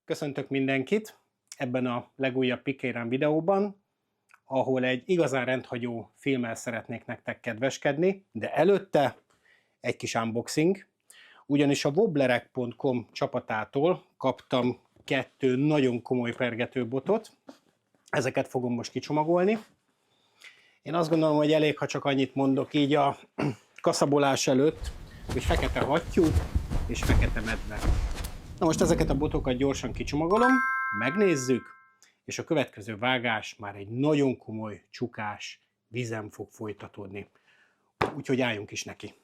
Köszöntök mindenkit ebben a legújabb Piqué videóban, ahol egy igazán rendhagyó filmmel szeretnék nektek kedveskedni, de előtte egy kis unboxing, ugyanis a wobblerek.com csapatától kaptam 2 nagyon komoly pergetőbotot, ezeket fogom most kicsomagolni. Én azt gondolom, hogy elég, ha csak annyit mondok így a kaszabolás előtt, hogy fekete hattyú és fekete medve. Na most ezeket a botokat gyorsan kicsomagolom, megnézzük, és a következő vágás már egy nagyon komoly csukás vízen fog folytatódni. Úgyhogy álljunk is neki.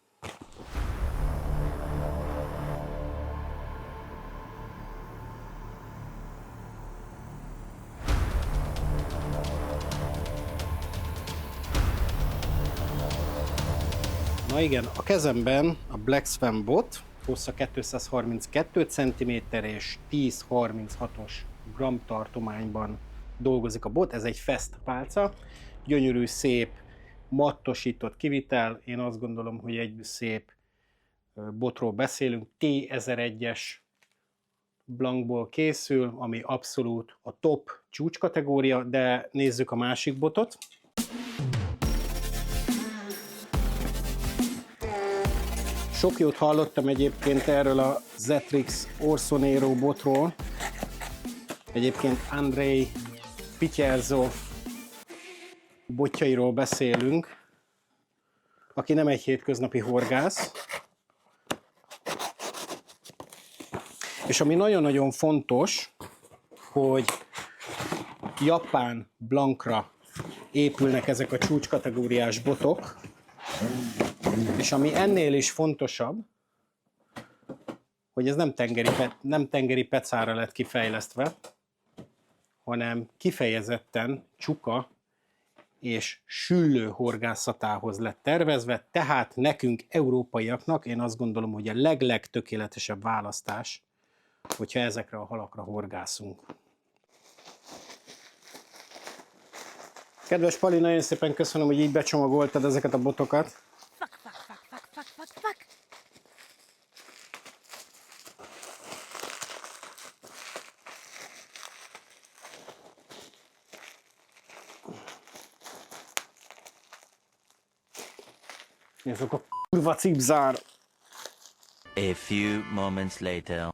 Na igen, a kezemben a Black Swan bot, hossza 232 cm és 10-36-os gram tartományban dolgozik a bot. Ez egy fest pálca, gyönyörű, szép, mattosított kivitel. Én azt gondolom, hogy egy szép botról beszélünk. T1001-es blankból készül, ami abszolút a top csúcskategória, de nézzük a másik botot. Sok jót hallottam egyébként erről a Zetrix Orsonero botról. Egyébként Andrei Pityerzo botjairól beszélünk, aki nem egy hétköznapi horgász. És ami nagyon-nagyon fontos, hogy japán blankra épülnek ezek a csúcskategóriás botok, és ami ennél is fontosabb, hogy ez nem tengeri pecára lett kifejlesztve, hanem kifejezetten csuka és süllő horgászatához lett tervezve, tehát nekünk, európaiaknak, én azt gondolom, hogy a legtökéletesebb választás, hogyha ezekre a halakra horgászunk. Kedves Pali, nagyon szépen köszönöm, hogy így becsomagoltad ezeket a botokat. Nézzük a kurva cipzár! A few moments later.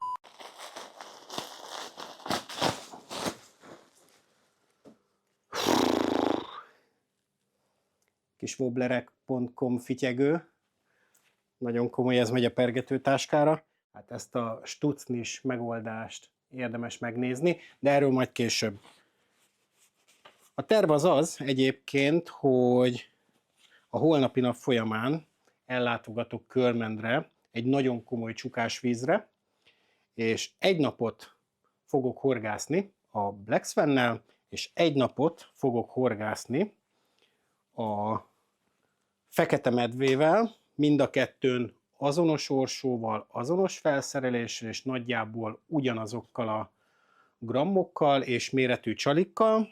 Kis wobblerek.com fityegő. Nagyon komoly, ez megy a pergetőtáskára. Hát ezt a stucnis megoldást érdemes megnézni, de erről majd később. A terv az egyébként, hogy a holnapi nap folyamán ellátogatok Körmendre egy nagyon komoly csukásvízre, és egy napot fogok horgászni a Black Swan-nel, és egy napot fogok horgászni a fekete medvével, mind a kettőn azonos orsóval, azonos felszereléssel, és nagyjából ugyanazokkal a grammokkal és méretű csalikkal.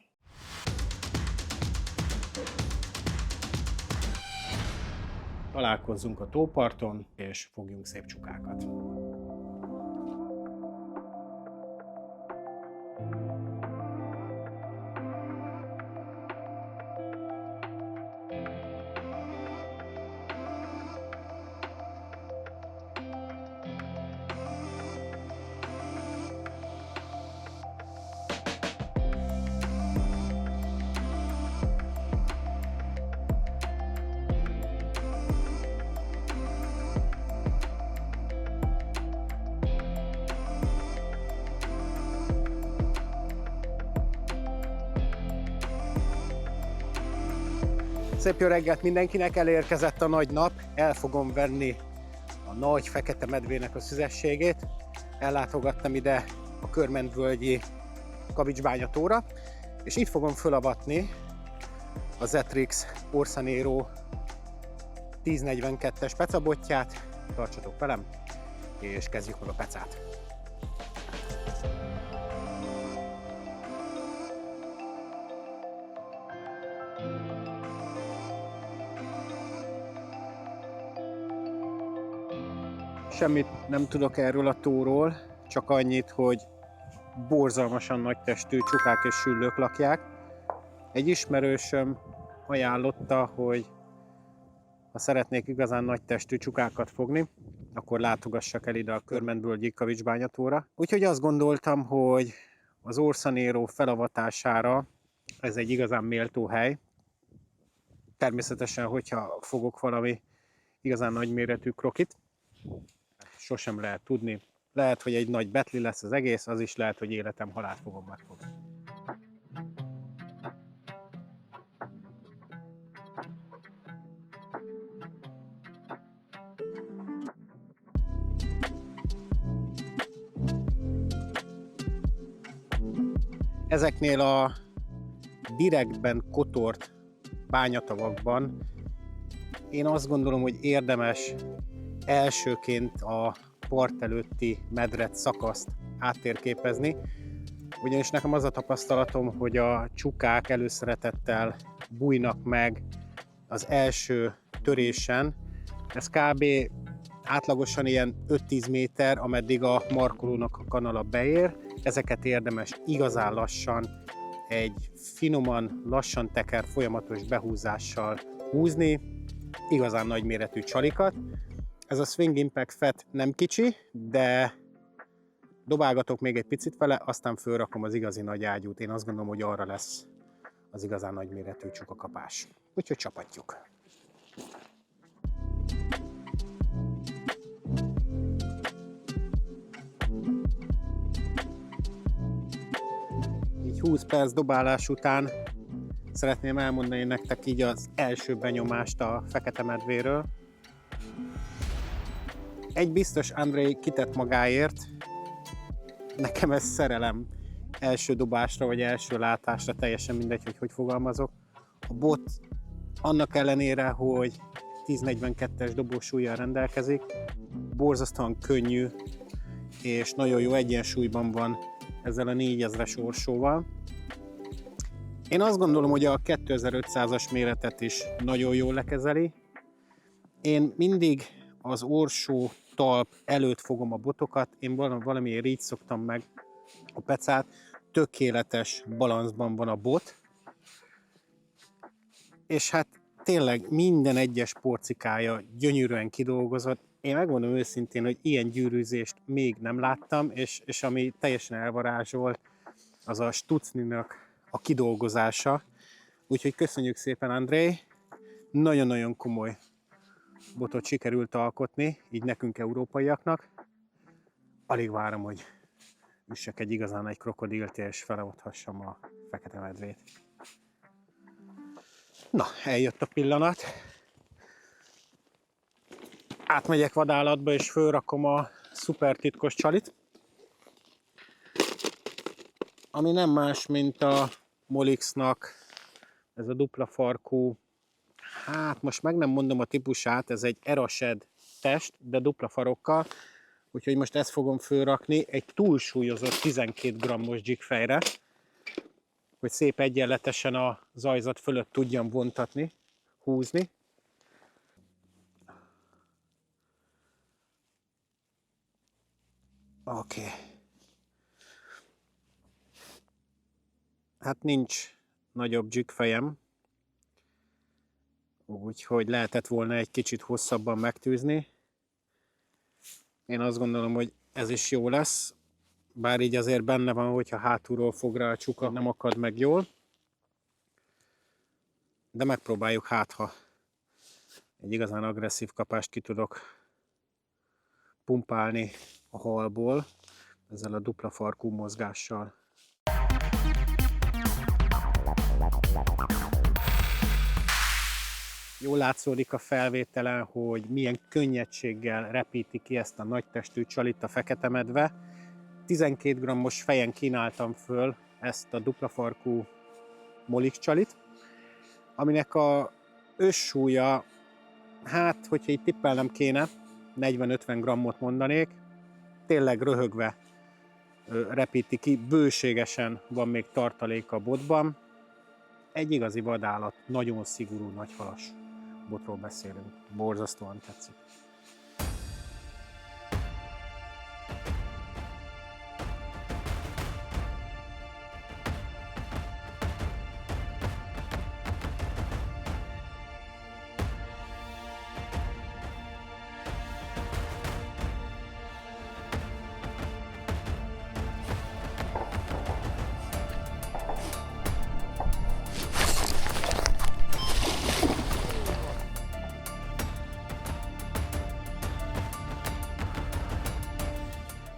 Találkozzunk a tóparton, és fogjunk szép csukákat. Szép jó reggelt mindenkinek, elérkezett a nagy nap, el fogom venni a nagy fekete medvének a szüzességét. Ellátogattam ide a Körmend-völgyi kavicsbányatóra, és itt fogom fölavatni a Zetrix Orsonero 1042-es pecabotját. Tartsatok velem, és kezdjük meg a pecát. Semmit nem tudok erről a tóról, csak annyit, hogy borzalmasan nagy testű csukák és süllők lakják. Egy ismerősöm ajánlotta, hogy ha szeretnék igazán nagy testű csukákat fogni, akkor látogassak el ide a Körmentből Gyikavics-bányatóra. Úgyhogy azt gondoltam, hogy az Orsa Nero felavatására ez egy igazán méltó hely. Természetesen, hogyha fogok valami igazán nagyméretű krokit, sosem lehet tudni. Lehet, hogy egy nagy betli lesz az egész, az is lehet, hogy életem halált fogom megfogni. Ezeknél a direktben kotort bányatavakban én azt gondolom, hogy érdemes elsőként a part előtti medret szakaszt áttérképezni, ugyanis nekem az a tapasztalatom, hogy a csukák előszeretettel bújnak meg az első törésen. Ez kb. Átlagosan ilyen 5-10 méter, ameddig a markolónak a kanala beér. Ezeket érdemes igazán lassan, egy finoman, lassan teker, folyamatos behúzással húzni, igazán nagyméretű csalikat. Ez a Swing Impact Fat nem kicsi, de dobálgatok még egy picit vele, aztán fölrakom az igazi nagy ágyút. Én azt gondolom, hogy arra lesz az igazán nagyméretű csukakapás. Úgyhogy csapatjuk. Így 20 perc dobálás után szeretném elmondani nektek így az első benyomást a fekete medvéről. Egy biztos, Andrei kitett magáért. Nekem ez szerelem első dobásra vagy első látásra, teljesen mindegy, hogy fogalmazok. A bot annak ellenére, hogy 1042-es dobósúllyal rendelkezik, borzasztóan könnyű és nagyon jó egyensúlyban van ezzel a 4000-es orsóval. Én azt gondolom, hogy a 2500-as méretet is nagyon jól lekezeli. Én mindig az orsó talp előtt fogom a botokat, én valamiért így szoktam meg a pecát, tökéletes balanszban van a bot, és hát tényleg minden egyes porcikája gyönyörűen kidolgozott. Én megmondom őszintén, hogy ilyen gyűrűzést még nem láttam, és ami teljesen elvarázsolt, az a Stutzninak a kidolgozása. Úgyhogy köszönjük szépen, Andrei! Nagyon-nagyon komoly botot sikerült alkotni, így nekünk európaiaknak. Alig várom, hogy üssek egy igazán nagy krokodilt, és feleadhassam a fekete medvét. Na, eljött a pillanat. Átmegyek vadállatba, és fölrakom a szuper titkos csalit, ami nem más, mint a Molixnak ez a dupla farkú, hát most meg nem mondom a típusát, ez egy Erased test, de dupla farokkal, úgyhogy most ezt fogom fölrakni egy túlsúlyozott 12 grammos jigfejre, hogy szép egyenletesen a zajzat fölött tudjam vontatni, húzni. Oké. Hát nincs nagyobb jigfejem, úgyhogy lehetett volna egy kicsit hosszabban megtűzni. Én azt gondolom, hogy ez is jó lesz, bár így azért benne van, hogyha hátulról fog rá a csuka, nem akad meg jól. De megpróbáljuk, hát ha egy igazán agresszív kapást ki tudok pumpálni a halból ezzel a dupla farkú mozgással. Jól látszódik a felvételen, hogy milyen könnyedséggel repíti ki ezt a nagy testű csalit a fekete medve. 12 grammos fejen kínáltam föl ezt a dupla farkú Molix csalit, aminek a összsúlya, hát hogyha itt tippelnem kéne, 40-50 grammot mondanék, tényleg röhögve repíti ki, bőségesen van még tartalék a botban. Egy igazi vadállat, nagyon szigorú nagyhalas botról beszélünk, borzasztóan tetszik.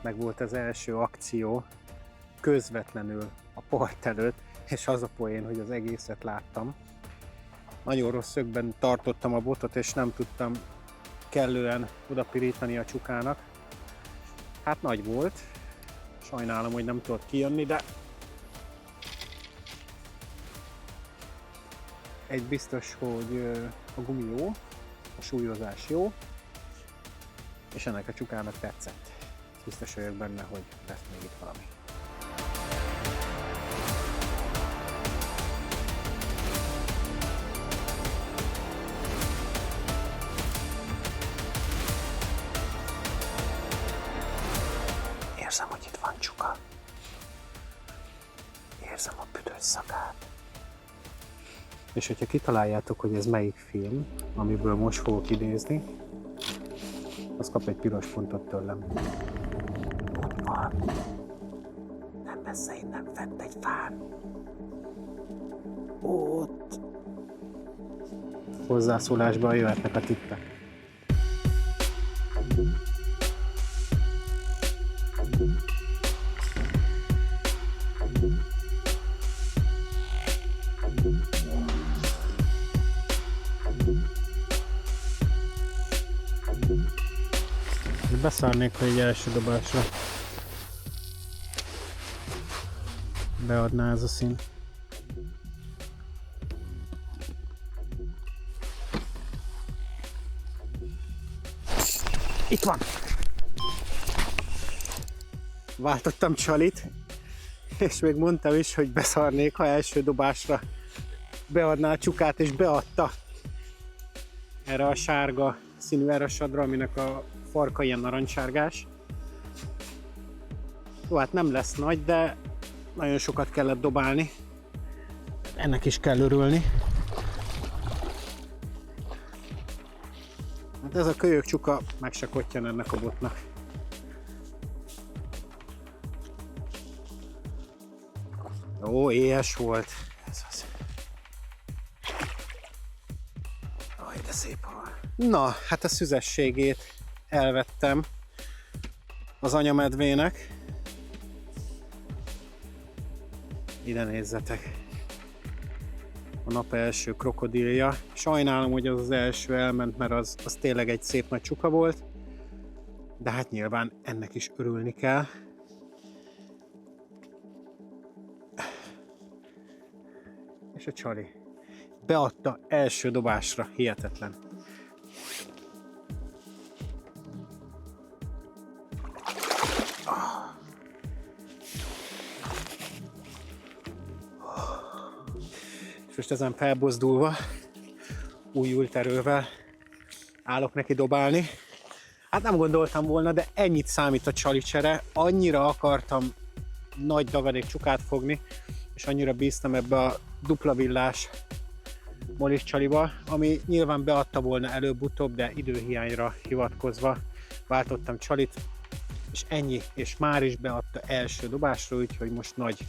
meg volt az első akció közvetlenül a part előtt, és az a poén, hogy az egészet láttam. Nagyon rossz szögben tartottam a botot, és nem tudtam kellően odapirítani a csukának. Hát nagy volt, sajnálom, hogy nem tudott kijönni, de egy biztos, hogy a gumi jó, a súlyozás jó, és ennek a csukának tetszett. Biztos vagyok benne, hogy lesz még itt valami. Érzem, hogy itt van csuka. Érzem a büdös szagát. És hogyha kitaláljátok, hogy ez melyik film, amiből most fogok idézni, az kap egy piros pontot tőlem. Ott van. Nem messze innen fent egy fán. Ott. Hozzászólásban jöhetnek a tippek. Beszárnék, hogy egy első dobásra beadná ez a szín. Itt van! Váltottam csalit, és még mondtam is, hogy beszarnék, ha első dobásra beadná a csukát, és beadta erre a sárga színű erasadra, aminek a farka ilyen narancsárgás. Jó, hát nem lesz nagy, de nagyon sokat kellett dobálni. Ennek is kell örülni. Hát ez a kölyök csuka meg se kottyan ennek a botnak. Ó, éhes volt. Ez az. Aj, de szép hal. Na, hát a szüzességét elvettem az anyamedvének. Ide nézzetek. A nap első krokodilja. Sajnálom, hogy az első elment, mert az tényleg egy szép nagy csuka volt. De hát nyilván ennek is örülni kell. És a csali beadta első dobásra, hihetetlen. És most ezen felbozdulva, újult erővel állok neki dobálni. Hát nem gondoltam volna, de ennyit számít a csalicsere. Annyira akartam nagy dagadék csukát fogni, és annyira bíztam ebbe a dupla villás molis csaliba, ami nyilván beadta volna előbb-utóbb, de időhiányra hivatkozva váltottam csalit, és ennyi, és már is beadta első dobásra, úgyhogy most nagy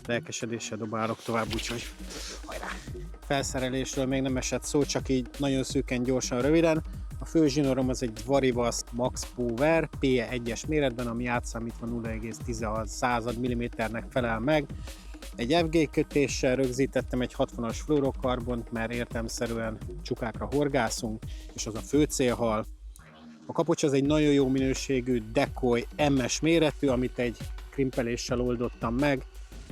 lelkesedéssel dobálok tovább, úgyhogy hajrá! Felszerelésről még nem esett szó, csak így nagyon szűken, gyorsan, röviden. A fő zsinorom az egy Varivast Max Power PE 1-es méretben, ami átszámítva 0,16 mm-nek felel meg. Egy FG kötéssel rögzítettem egy 60-as fluorokarbont, mert értelemszerűen csukákra horgászunk, és az a fő célhal. A kapocs az egy nagyon jó minőségű Decoy MS méretű, amit egy krimpeléssel oldottam meg.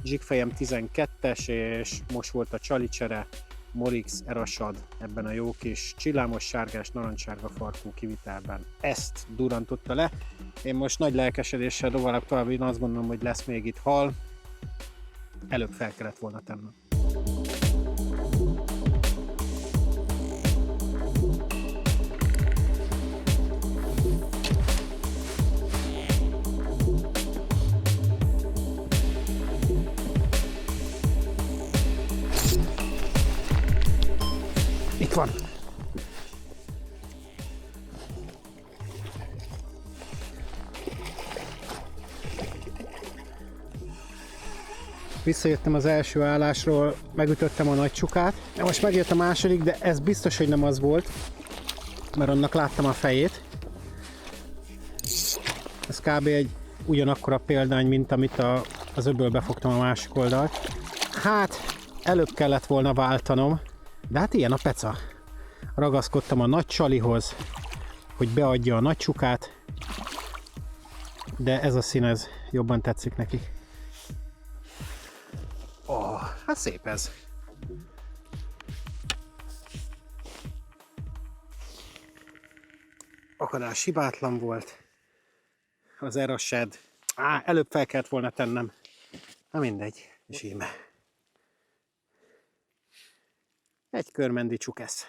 Zsigfejem 12-es, és most volt a csalicsere Morix Erasad ebben a jó kis csillámos sárgás narancsárga farkú kivitelben. Ezt durantotta le. Én most nagy lelkesedéssel dobálok tovább, én azt gondolom, hogy lesz még itt hal. Előbb fel kellett volna tennem. Itt van! Visszajöttem az első állásról, megütöttem a nagy csukát. Most megjött a második, de ez biztos, hogy nem az volt, mert annak láttam a fejét. Ez kb. Egy ugyanakkor a példány, mint amit az öbölbe fogtam a másik oldalt. Hát, előbb kellett volna váltanom, de hát ilyen a peca. Ragaszkodtam a nagy csalihoz, hogy beadja a nagy csukát, de ez a szín, ez jobban tetszik neki. Hát szép ez. Akadás hibátlan volt. Az Erased. Előbb fel kellett volna tennem. Na mindegy. És íme. Egy körmendi csukesz.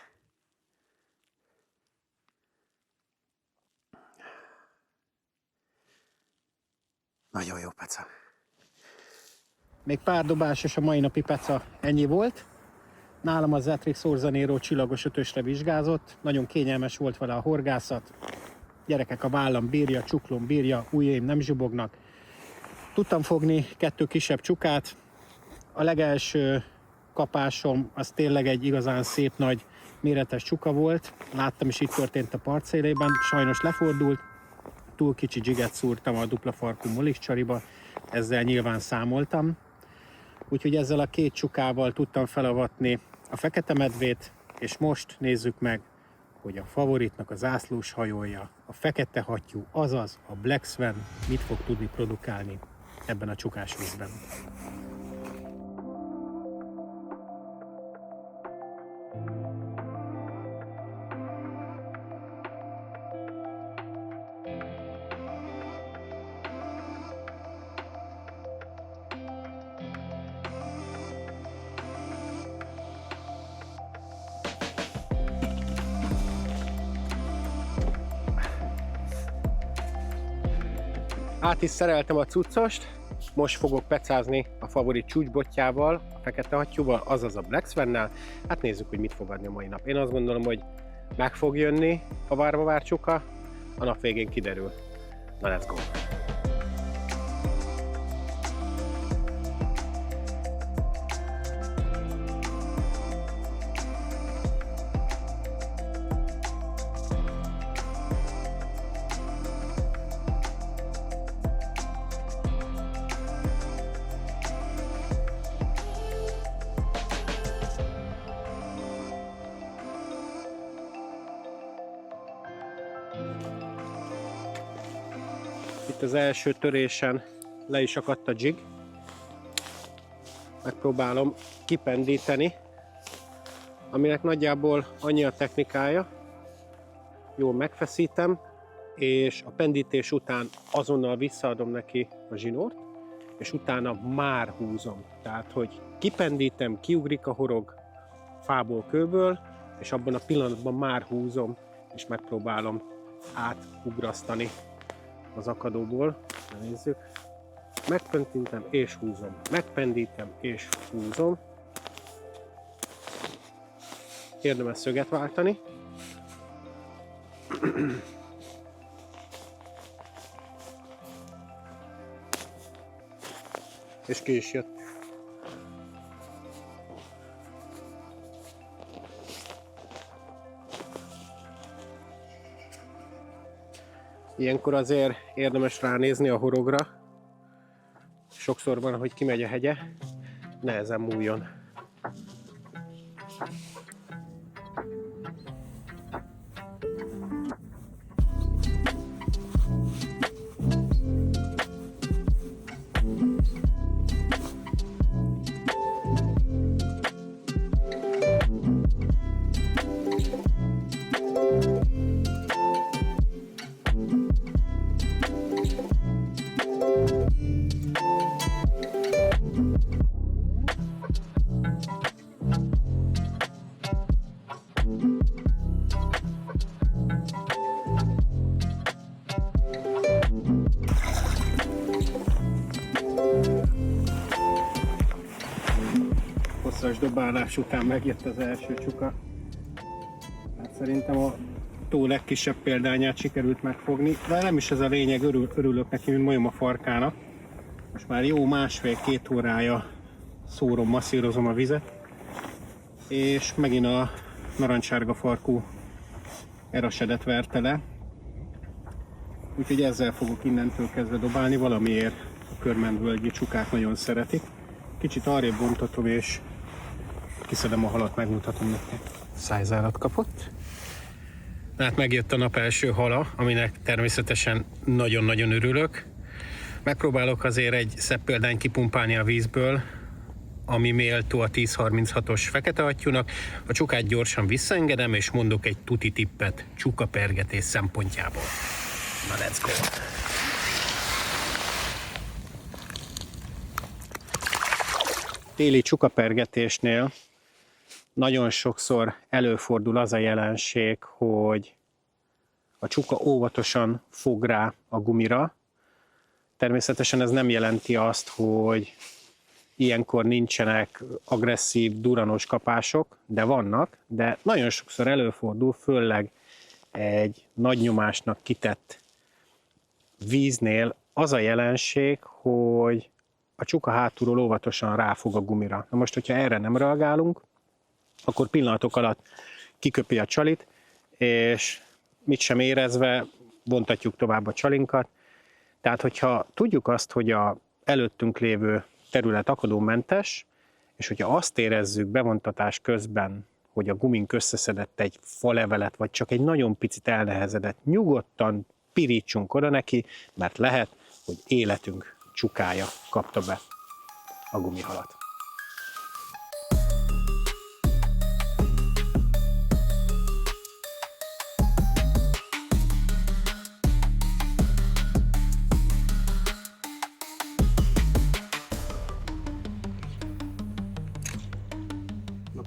Nagyon jó peca. Még pár dobás, és a mai napi peca ennyi volt. Nálam a Zetrix Orza Nero csillagos ötösre vizsgázott. Nagyon kényelmes volt vele a horgászat. Gyerekek, a vállam bírja, csuklom bírja, ujjaim nem zsubognak. Tudtam fogni 2 kisebb csukát. A legelső kapásom az tényleg egy igazán szép nagy méretes csuka volt. Láttam is, itt történt a partszélében. Sajnos lefordult. Túl kicsi dzsiget szúrtam a dupla farkú molik csariba. Ezzel nyilván számoltam. Úgyhogy ezzel a 2 csukával tudtam felavatni a fekete medvét, és most nézzük meg, hogy a favoritnak a zászlós hajója, a fekete hattyú, azaz a Black Swan mit fog tudni produkálni ebben a csukás vízben. Át is szereltem a cuccost, most fogok pecázni a favorit csúcsbotjával, a fekete hattyúval, azaz a Black Swannel. Hát nézzük, hogy mit fog adni a mai nap. Én azt gondolom, hogy meg fog jönni a várva várt csuka, a nap végén kiderül. Na, let's go! Itt az első törésen le is akadt a jig. Megpróbálom kipendíteni, aminek nagyjából annyi a technikája. Jól megfeszítem, és a pendítés után azonnal visszaadom neki a zsinort, és utána már húzom. Tehát, hogy kipendítem, kiugrik a horog fából, kőből, és abban a pillanatban már húzom, és megpróbálom átugrasztani az akadóból. Nézzük. Megpendítem és húzom. Megpendítem és húzom. Érdemes szöget váltani. És ki is jött. Ilyenkor azért érdemes ránézni a horogra. Sokszor van, hogy kimegy a hegye, nehezen múljon. Hosszas dobálás után megjött az első csuka. Hát szerintem a tó legkisebb példányát sikerült megfogni, de nem is ez a lényeg, örülök neki, mint majom a farkának. Most már jó 1,5-2 órája szórom, masszírozom a vizet, és megint a narancssárga farkú Erasedet verte le. Úgyhogy ezzel fogok innentől kezdve dobálni, valamiért a körmendvölgyi csukák nagyon szeretik. Kicsit arrébb bontatom és kiszedem a halat, megmutatom nektek. Szájzárat kapott. Hát megjött a nap első hala, aminek természetesen nagyon-nagyon örülök. Megpróbálok azért egy szebb példányt kipumpálni a vízből, ami méltó a 10-36-os fekete hattyúnak. A csukát gyorsan visszaengedem, és mondok egy tuti tippet csukapergetés szempontjából. Na, let's go! Téli csukapergetésnél nagyon sokszor előfordul az a jelenség, hogy a csuka óvatosan fog rá a gumira. Természetesen ez nem jelenti azt, hogy ilyenkor nincsenek agresszív, duranos kapások, de vannak, de nagyon sokszor előfordul, főleg egy nagy nyomásnak kitett víznél az a jelenség, hogy a csuka hátulról óvatosan ráfog a gumira. Na most, hogyha erre nem reagálunk, akkor pillanatok alatt kiköpi a csalit, és mit sem érezve vontatjuk tovább a csalinkat. Tehát, hogyha tudjuk azt, hogy a előttünk lévő terület akadómentes, és hogyha azt érezzük bevontatás közben, hogy a gumink összeszedett egy falevelet, vagy csak egy nagyon picit elnehezedett, nyugodtan pirítsunk oda neki, mert lehet, hogy életünk csukája kapta be a gumihalat.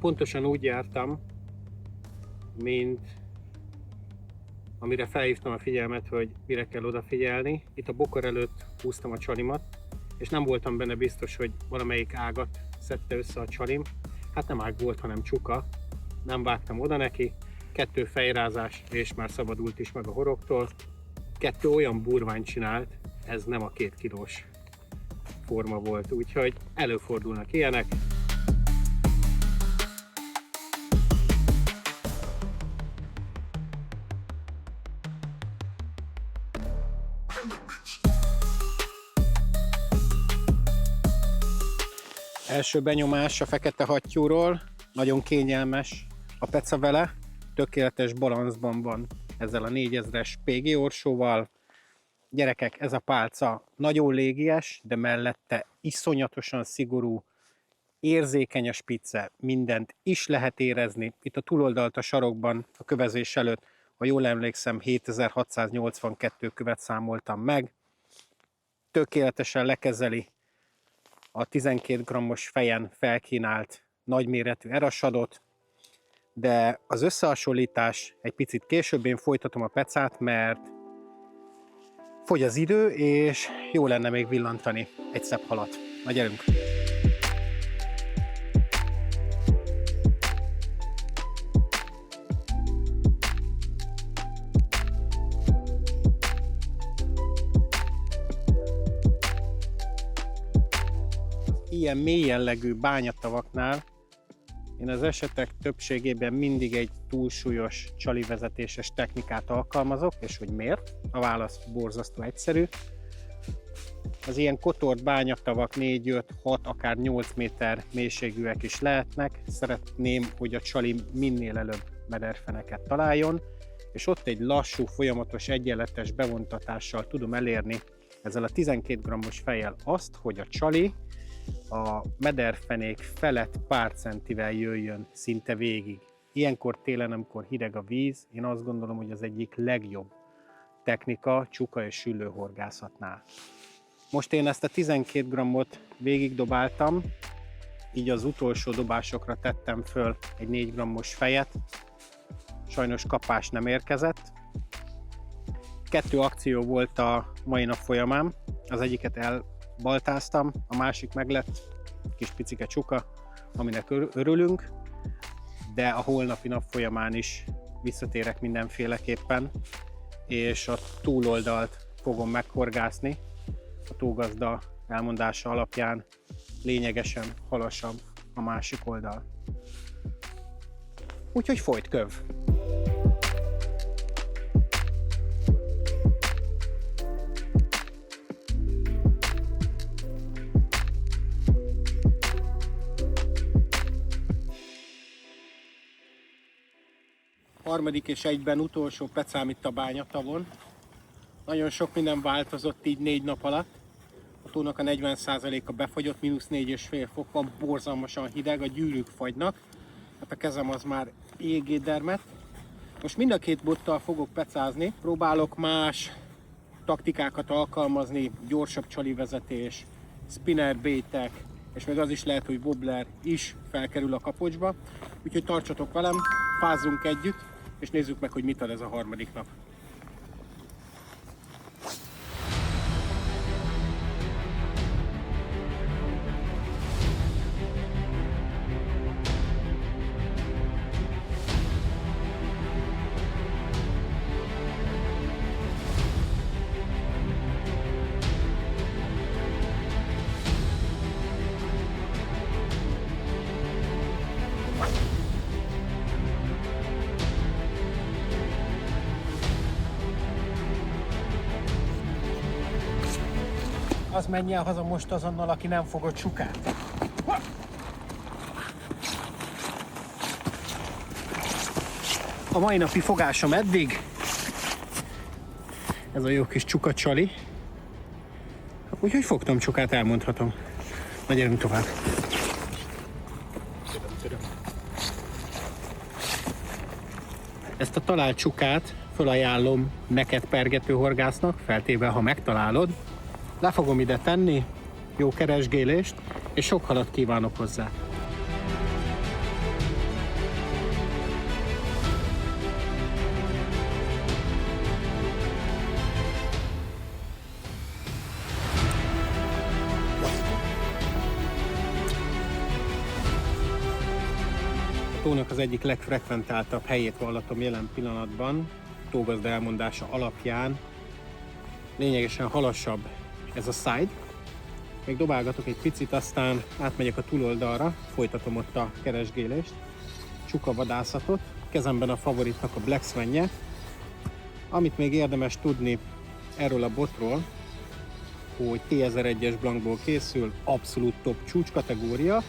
Pontosan úgy jártam, mint amire felhívtam a figyelmet, hogy mire kell odafigyelni. Itt a bokor előtt húztam a csalimat, és nem voltam benne biztos, hogy valamelyik ágat szedte össze a csalim. Hát nem ág volt, hanem csuka. Nem vágtam oda neki. 2 fejrázás, és már szabadult is meg a horogtól. 2 olyan burványt csinált, ez nem a 2 kilós forma volt, úgyhogy előfordulnak ilyenek. Első benyomás a fekete hattyúról, nagyon kényelmes a peca vele, tökéletes balanszban van ezzel a 4000-es PG orsóval. Gyerekek, ez a pálca nagyon légies, de mellette iszonyatosan szigorú, érzékeny a spicce, mindent is lehet érezni. Itt a túloldalt a sarokban, a kövezés előtt, ha jól emlékszem, 7682 követ számoltam meg. Tökéletesen lekezeli a 12 g-os fejen felkínált nagyméretű erasadot, de az összehasonlítás egy picit később, én folytatom a pecát, mert fogy az idő, és jó lenne még villantani egy szebb halat. Na, gyerünk! Ilyen mély jellegű bányatavaknál én az esetek többségében mindig egy túlsúlyos csalivezetéses technikát alkalmazok, és hogy miért? A válasz borzasztó egyszerű. Az ilyen kotort bányatavak 4, 5, 6, akár 8 méter mélységűek is lehetnek. Szeretném, hogy a csali minél előbb mederfeneket találjon, és ott egy lassú, folyamatos, egyenletes bevontatással tudom elérni ezzel a 12 g-os fejjel azt, hogy a csali a mederfenék felett pár centivel jöjjön szinte végig. Ilyenkor télen, amikor hideg a víz, én azt gondolom, hogy az egyik legjobb technika csuka és süllőhorgászatnál. Most én ezt a 12 g-ot végig dobáltam, így az utolsó dobásokra tettem föl egy 4 g-os fejet. Sajnos kapás nem érkezett. 2 akció volt a mai nap folyamán, az egyiket elbaltáztam, a másik meg lett, kis picike csuka, aminek örülünk, de a holnapi nap folyamán is visszatérek mindenféleképpen, és a túloldalt fogom meghorgászni. A tógazda elmondása alapján lényegesen halasabb a másik oldal. Úgyhogy folyt köv! Harmadik és egyben utolsó pecám itt a bányatavon. Nagyon sok minden változott így 4 nap alatt. A tónak a 40%-a befagyott, -4,5 fok van, borzalmasan hideg, a gyűrűk fagynak. Hát a kezem az már égédermet. Most mind a két bottal fogok pecázni, próbálok más taktikákat alkalmazni, gyorsabb csalivezetés, spinner baitek, és még az is lehet, hogy wobbler is felkerül a kapocsba. Úgyhogy tartsatok velem, fázzunk együtt, és nézzük meg, hogy mit ad ez a harmadik nap. Az menjen haza most azonnal, aki nem fogott csukát. A mai napi fogásom eddig. Ez a jó kis csukacsali. Úgyhogy fogtam csukát, elmondhatom. Na gyerünk tovább. Ezt a talált csukát felajánlom neked pergető horgásznak, feltéve ha megtalálod. Le fogom ide tenni, jó keresgélést, és sok halat kívánok hozzá. A tónak az egyik legfrekventáltabb helyét vallatom jelen pillanatban, tógazda elmondása alapján. Lényegesen halasabb ez a side. Még dobálgatok egy picit, aztán átmegyek a túloldalra, folytatom ott a keresgélést, csukavadászatot. Kezemben a favoritnak a Black Swan-je. Amit még érdemes tudni erről a botról, hogy T1001-es blankból készül, abszolút top csúcs kategória,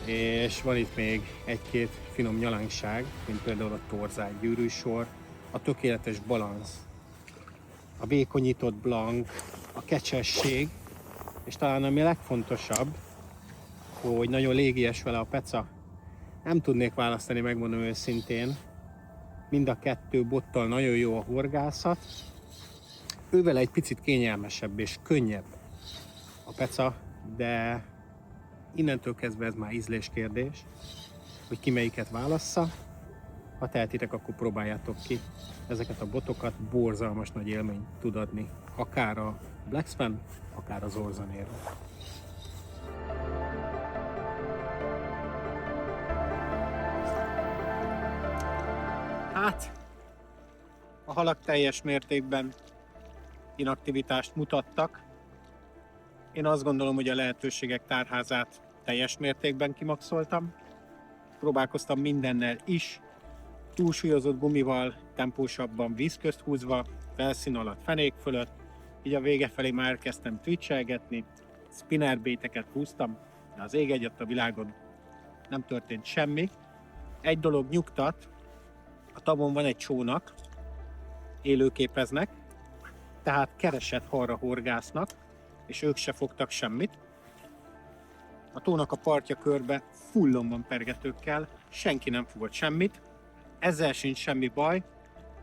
és van itt még egy-két finom nyalánkság, mint például a torzát gyűrűsor, a tökéletes balansz, a vékonyított blank, a kecsesség, és talán ami a legfontosabb, hogy nagyon légies vele a peca. Nem tudnék választani, megmondom őszintén. Mind a kettő bottal nagyon jó a horgászat. Ővel egy picit kényelmesebb és könnyebb a peca, de innentől kezdve ez már ízléskérdés, hogy ki melyiket válassza. Ha tehetitek, akkor próbáljátok ki. Ezeket a botokat borzalmas nagy élményt tud adni. Akár a Black Swan, akár az Orza Nero. Hát, a halak teljes mértékben inaktivitást mutattak. Én azt gondolom, hogy a lehetőségek tárházát teljes mértékben kimaxoltam. Próbálkoztam mindennel is, túlsúlyozott gumival, tempósabban víz közt húzva, felszín alatt, fenék fölött, így a vége felé már elkezdtem twitchelgetni, spinner baiteket húztam, de az ég egyet a világon nem történt semmi. Egy dolog nyugtat, a tavon van egy csónak, élőképeznek, tehát keresett halra horgásznak, és ők se fogtak semmit. A tónak a partja körbe fullon van pergetőkkel, senki nem fogott semmit, ezzel sincs semmi baj,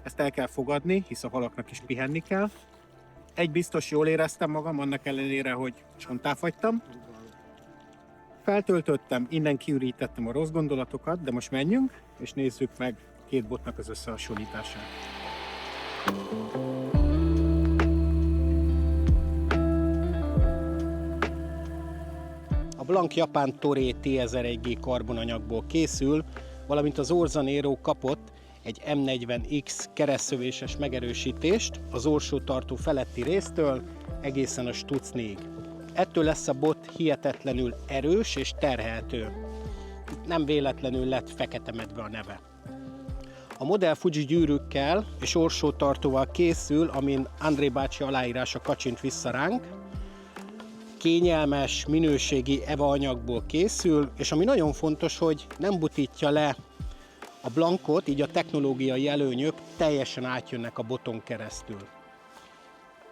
ezt el kell fogadni, hisz a halaknak is pihenni kell. Egy biztos, jól éreztem magam, annak ellenére, hogy csontáfagytam. Feltöltöttem, innen kiürítettem a rossz gondolatokat, de most menjünk, és nézzük meg két botnak az összehasonlítását. A Blank Japán Toray T1001G karbonanyagból készül, valamint az Orza Nero kapott egy M40X keresztszövéses megerősítést az orsótartó feletti résztől egészen a stucnig. Ettől lesz a bot hihetetlenül erős és terhelhető. Nem véletlenül lett Fekete Medve a neve. A modell Fuji gyűrűkkel és orsótartóval készül, amin André bácsi aláírása kacsint vissza ránk. Kényelmes, minőségi EVA anyagból készül, és ami nagyon fontos, hogy nem butítja le a blankot, így a technológiai előnyök teljesen átjönnek a boton keresztül.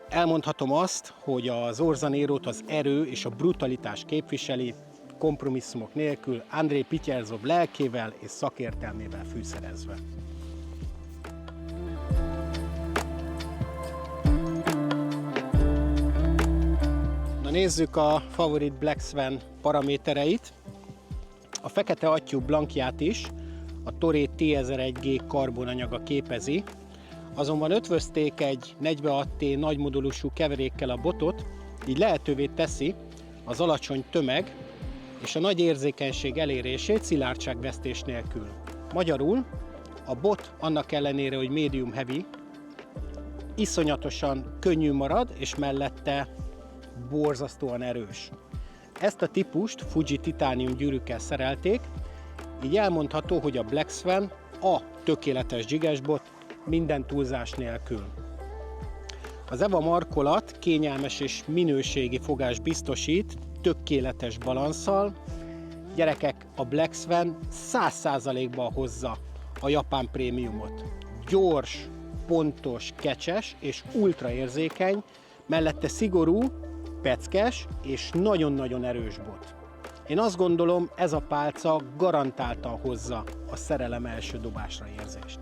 Elmondhatom azt, hogy az Orzanero-t az erő és a brutalitás képviseli, kompromisszumok nélkül, Andrei Pityerzov lelkével és szakértelmével fűszerezve. Na nézzük a Favorit Black Swan paramétereit. A fekete attyú blankját is a Toray T1001G karbonanyaga képezi, azonban ötvözték egy 46T nagymodulusú keverékkel a botot, így lehetővé teszi az alacsony tömeg és a nagy érzékenység elérését szilárdságvesztés nélkül. Magyarul a bot annak ellenére, hogy medium heavy, iszonyatosan könnyű marad, és mellette borzasztóan erős. Ezt a típust Fuji titánium gyűrűkkel szerelték, így elmondható, hogy a Black Swan a tökéletes dzsigesbot minden túlzás nélkül. Az EVA markolat kényelmes és minőségi fogás biztosít, tökéletes balanszal. Gyerekek, a Black Swan 100%-ban hozza a japán prémiumot. Gyors, pontos, kecses és ultraérzékeny, mellette szigorú, peckes és nagyon-nagyon erős bot. Én azt gondolom, ez a pálca garantáltan hozza a szerelem első dobásra érzést.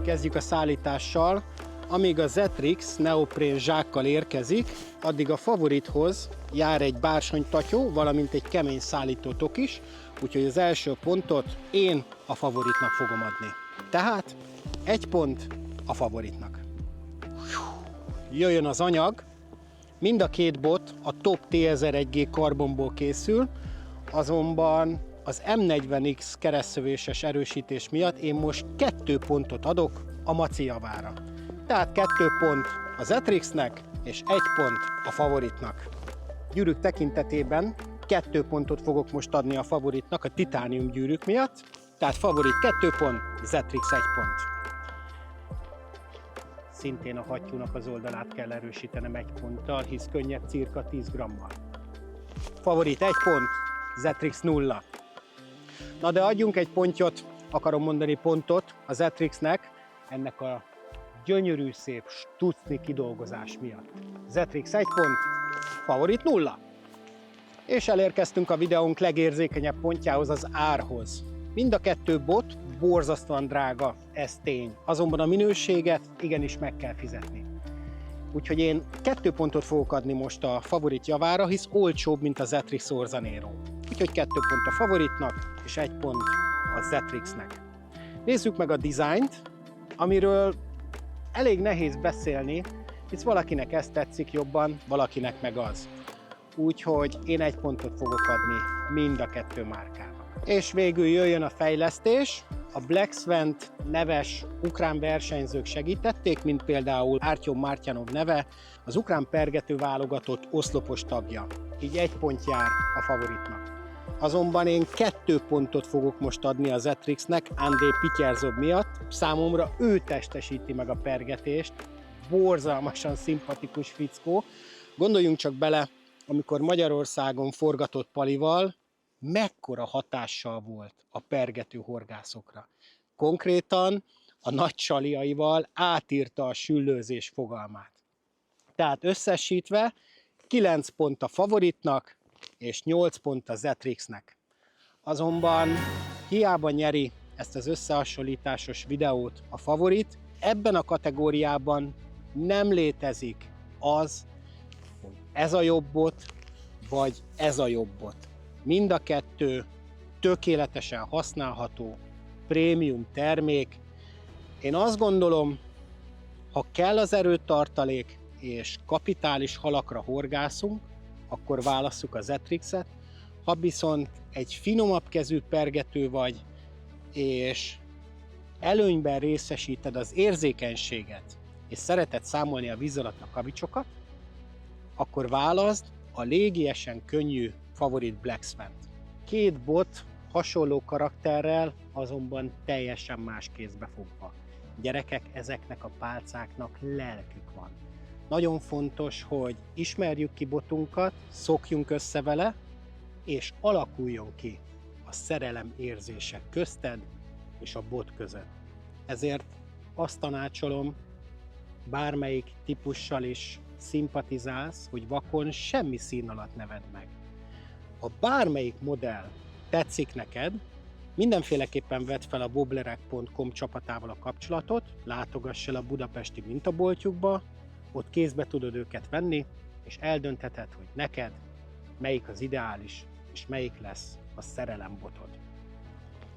Kezdjük a szállítással. Amíg a Zetrix neoprén zsákkal érkezik, addig a Favorithoz jár egy bársonytatyó, valamint egy kemény szállítótok is, úgyhogy az első pontot én a Favoritnak fogom adni. Tehát 1 pont a Favoritnak. Jöjjön az anyag. Mind a két bot a Top T1001G karbonból készül, azonban az M40X keresztszövéses erősítés miatt én most 2 pontot adok a Maci javára. Tehát 2 pont a Zetrixnek és 1 pont a Favoritnak. Gyűrűk tekintetében 2 pontot fogok most adni a Favoritnak a titánium gyűrűk miatt, tehát Favorit 2 pont, Zetrix 1 pont. Szintén a hattyúnak az oldalát kell erősítenem 1 ponttal, hisz könnyebb cirka 10 grammal. Favorit 1 pont, Zetrix 0. Na de adjunk egy pontot, akarom mondani pontot a Zetrixnek, ennek a gyönyörű szép stucni kidolgozás miatt. Zetrix 1 pont, Favorit 0. És elérkeztünk a videónk legérzékenyebb pontjához, az árhoz. Mind a 2 bot borzasztóan drága, ez tény. Azonban a minőséget igenis meg kell fizetni. Úgyhogy én 2 pontot fogok adni most a Favorit javára, hisz olcsóbb, mint a Zetrix Orzanero. Úgyhogy 2 pont a Favoritnak, és 1 pont a Zetrixnek. Nézzük meg a dizájnt, amiről elég nehéz beszélni, hisz valakinek ez tetszik jobban, valakinek meg az. Úgyhogy én 1 pontot fogok adni mind a 2 márkának. És végül jöjjön a fejlesztés. A Black Swan-t neves ukrán versenyzők segítették, mint például Artyom Martyanov neve, az ukrán pergető válogatott oszlopos tagja. Így 1 pont jár a Favoritnak. Azonban én 2 pontot fogok most adni a Zetrixnek Andrei Pityerzov miatt. Számomra ő testesíti meg a pergetést, borzalmasan szimpatikus fickó. Gondoljunk csak bele, amikor Magyarországon forgatott Palival, mekkora hatással volt a pergető horgászokra. Konkrétan a nagy csaliaival átírta a süllőzés fogalmát. Tehát összesítve 9 pont a Favoritnak és 8 pont a Zetrixnek. Azonban hiába nyeri ezt az összehasonlításos videót a Favorit, ebben a kategóriában nem létezik az, hogy ez a jobb bot, vagy ez a jobb bot. Mind a 2 tökéletesen használható prémium termék. Én azt gondolom, ha kell az erőtartalék és kapitális halakra horgászunk, akkor válasszuk a Zetrixet. Ha viszont egy finomabb kezű pergető vagy, és előnyben részesíted az érzékenységet, és szereted számolni a víz alatt a kavicsokat, akkor válaszd a légiesen könnyű Favorit Black Swan-t. 2 bot hasonló karakterrel, azonban teljesen más kézbe fogva. Gyerekek, ezeknek a pálcáknak lelkük van. Nagyon fontos, hogy ismerjük ki botunkat, szokjunk össze vele, és alakuljon ki a szerelem érzése közted és a bot között. Ezért azt tanácsolom, bármelyik típussal is szimpatizálsz, hogy vakon semmi szín alatt ne vedd meg. Ha bármelyik modell tetszik neked, mindenféleképpen vedd fel a wobblerek.com csapatával a kapcsolatot, látogass el a budapesti mintaboltjukba, ott kézbe tudod őket venni, és eldöntheted, hogy neked melyik az ideális, és melyik lesz a szerelembotod.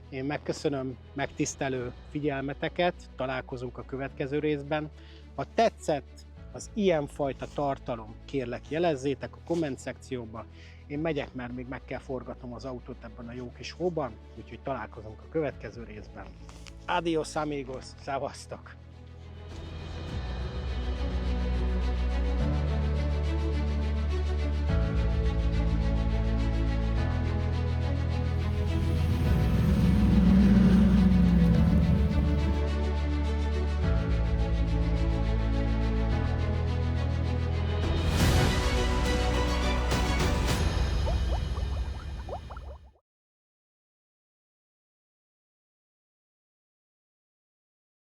Én megköszönöm megtisztelő figyelmeteket, találkozunk a következő részben. Ha tetszett az ilyenfajta tartalom, kérlek jelezzétek a komment szekcióba. Én megyek, mert még meg kell forgatnom az autót ebben a jó kis hóban, úgyhogy találkozunk a következő részben. Adiós amigos, szevasztok!